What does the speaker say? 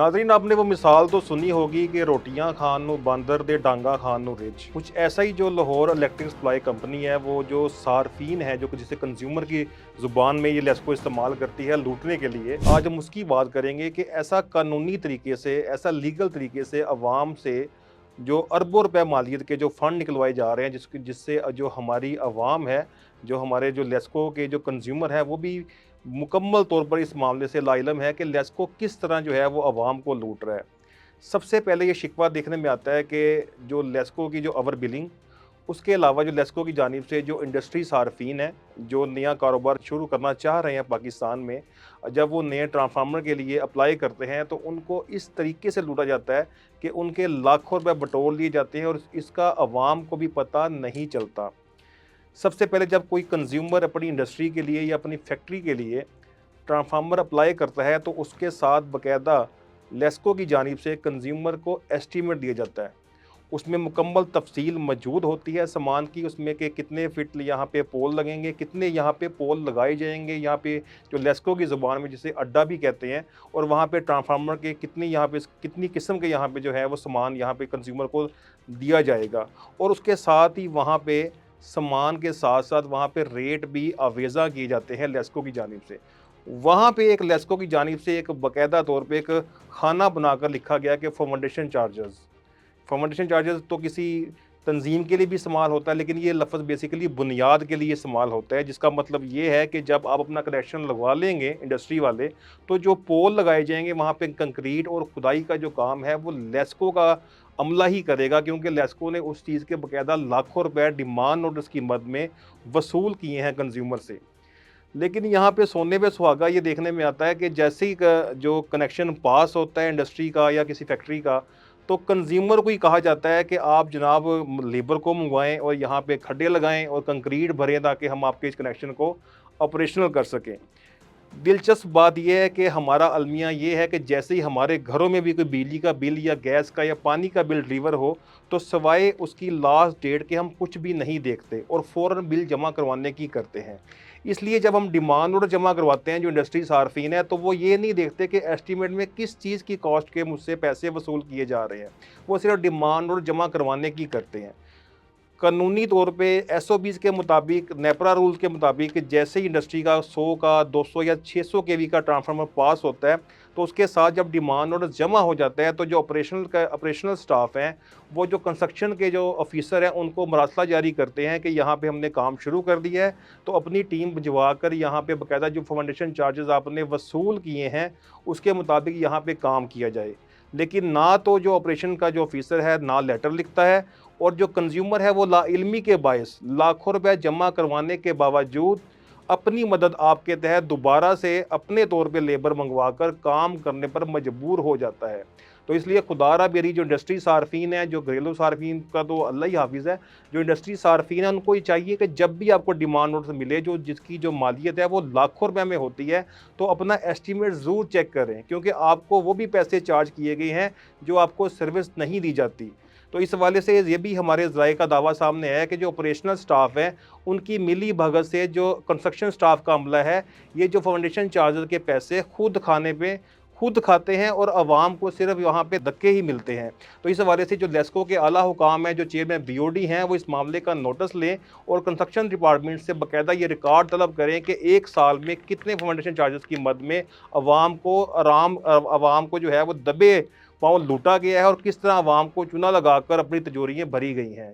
नाज़रीन, आपने वो मिसाल तो सुनी होगी कि रोटियां खान नू बांदर दे डांगा खान नू रिच। कुछ ऐसा ही जो लाहौर इलेक्ट्रिक सप्लाई कंपनी है, वो जो सार्फिन है, जो जिसे कंज्यूमर की ज़ुबान में ये लेस्को इस्तेमाल करती है लूटने के लिए, आज हम उसकी बात करेंगे कि ऐसा कानूनी तरीके से, ऐसा लीगल तरीके से अवाम से जो अरबों रुपए मालियत के जो फ़ंड निकलवाए जा रहे हैं, जिससे जो हमारी अवाम है, जो हमारे जो लेस्को के जो कंज्यूमर हैं, वो भी मुकम्मल तौर पर इस मामले से लाइलम है कि लेस्को किस तरह जो है वो अवाम को लूट रहा है। सबसे पहले ये शिकवा देखने में आता है कि जो लेस्को की जो ओवर बिलिंग, उसके अलावा जो लेस्को की जानिब से जो इंडस्ट्री सार्फिन है, जो नया कारोबार शुरू करना चाह रहे हैं पाकिस्तान में, जब वो नए ट्रांसफार्मर के लिए अप्लाई करते हैं तो उनको इस तरीके से लूटा जाता है कि उनके लाखों रुपए बटोर लिए जाते हैं और इसका अवाम को भी पता नहीं चलता। सबसे पहले जब कोई कंज्यूमर अपनी इंडस्ट्री के लिए या अपनी फैक्ट्री के लिए ट्रांसफार्मर अप्लाई करता है तो उसके साथ बाकायदा लेस्को की जानिब से कंज्यूमर को एस्टीमेट दिया जाता है। उसमें मुकम्मल तफसील मौजूद होती है सामान की, उसमें कि कितने फिट यहाँ पे पोल लगेंगे, कितने यहाँ पे पोल लगाए जाएंगे, यहाँ पे जो लेस्को की ज़ुबान में जिसे अड्डा भी कहते हैं, और वहाँ पे ट्रांसफार्मर के कितनी यहाँ पे कितनी किस्म के यहाँ पे जो है वो सामान यहाँ पे कंज्यूमर को दिया जाएगा। और उसके साथ ही वहाँ पे सामान के साथ साथ वहाँ पे रेट भी आवेज़ा किए जाते हैं लेस्को की जानिब से। वहाँ पे एक लेस्को की जानिब से एक बाकायदा तौर पे एक खाना बनाकर लिखा गया कि फर्मेंटेशन चार्जेस। फर्मेंटेशन चार्जेस तो किसी तंजीम के लिए भी इस्तेमाल होता है, लेकिन ये लफ्ज़ बेसिकली बुनियाद के लिए इस्तेमाल होता है, जिसका मतलब ये है कि जब आप अपना कनेक्शन लगवा लेंगे इंडस्ट्री वाले, तो जो पोल लगाए जाएंगे वहाँ पे कंक्रीट और खुदाई का जो काम है वो लेस्को का अमला ही करेगा, क्योंकि लेस्को ने उस चीज़ के बाकायदा लाखों रुपए डिमांड नोटिस की मद में वसूल किए हैं कंज्यूमर से। लेकिन यहाँ पे सोने पे सुहागा ये देखने में आता है कि जैसे ही जो कनेक्शन पास होता है इंडस्ट्री का या किसी फैक्ट्री का, तो कंज्यूमर को ही कहा जाता है कि आप जनाब लेबर को मंगवाएं और यहाँ पे खड्डे लगाएं और कंक्रीट भरें ताकि हम आपके इस कनेक्शन को ऑपरेशनल कर सकें। दिलचस्प बात यह है कि हमारा अलमिया ये है कि जैसे ही हमारे घरों में भी कोई बिजली का बिल या गैस का या पानी का बिल डिलीवर हो, तो सवाए उसकी लास्ट डेट के हम कुछ भी नहीं देखते और फ़ौरन बिल जमा करवाने की करते हैं। इसलिए जब हम डिमांड ऑर्डर जमा करवाते हैं जो इंडस्ट्री सार्फिन है, तो वो ये नहीं देखते कि एस्टीमेट में किस चीज़ की कॉस्ट के मुझसे पैसे वसूल किए जा रहे हैं। वो सिर्फ डिमांड ऑर्डर जमा करवाने की करते हैं। कानूनी तौर पे एसओपीज़ के मुताबिक, नेपरा रूल्स के मुताबिक, जैसे ही इंडस्ट्री का 100 का 200 या 600 केवी का ट्रांसफार्मर पास होता है, तो उसके साथ जब डिमांड ऑर्डर जमा हो जाता है, तो जो ऑपरेशनल स्टाफ हैं, वो जो कंस्ट्रक्शन के जो ऑफिसर हैं, उनको मरासला जारी करते हैं कि यहाँ पे हमने काम शुरू कर दिया है, तो अपनी टीम भिजवा कर यहाँ पे बाकायदा जो फाउंडेशन चार्जेस आपने वसूल किए हैं उसके मुताबिक यहाँ पे काम किया जाए। लेकिन ना तो जो ऑपरेशन का जो ऑफिसर है ना लेटर लिखता है, और जो कंज्यूमर है वो लाइल्मी के बायस लाखों रुपए जमा करवाने के बावजूद अपनी मदद आपके तहत दोबारा से अपने तौर पे लेबर मंगवा कर काम करने पर मजबूर हो जाता है। तो इसलिए खुदारा बेरी जो इंडस्ट्री सार्फिन है, जो घरेलू सार्फिन का तो अल्लाह ही हाफिज़ है, जो इंडस्ट्री सार्फिन है उनको ये चाहिए कि जब भी आपको डिमांड नोटिस मिले जो जिसकी जो मालियत है वो लाखों रुपए में होती है, तो अपना एस्टीमेट ज़रूर चेक करें, क्योंकि आपको वो भी पैसे चार्ज किए गए हैं जो आपको सर्विस नहीं दी जाती। तो इस हवाले से ये भी हमारे ज़राए का दावा सामने आया है कि जो ऑपरेशनल स्टाफ है उनकी मिली भगत से जो कंस्ट्रक्शन स्टाफ का अमला है, ये जो फाउंडेशन चार्जेस के पैसे खुद खाने पे खुद खाते हैं और आवाम को सिर्फ यहाँ पे धक्के ही मिलते हैं। तो इस हवाले से जो लेस्को के आला हुकाम हैं, जो चेयरमैन बीओडी हैं, वो इस मामले का नोटिस लें और कंस्ट्रक्शन डिपार्टमेंट से बाकायदा ये रिकॉर्ड तलब करें कि एक साल में कितने फाउंडेशन चार्जेस की मद में आवाम को जो है वो दबे पाँव लूटा गया है और किस तरह आवाम को चूना लगाकर अपनी तिजोरियाँ भरी गई हैं।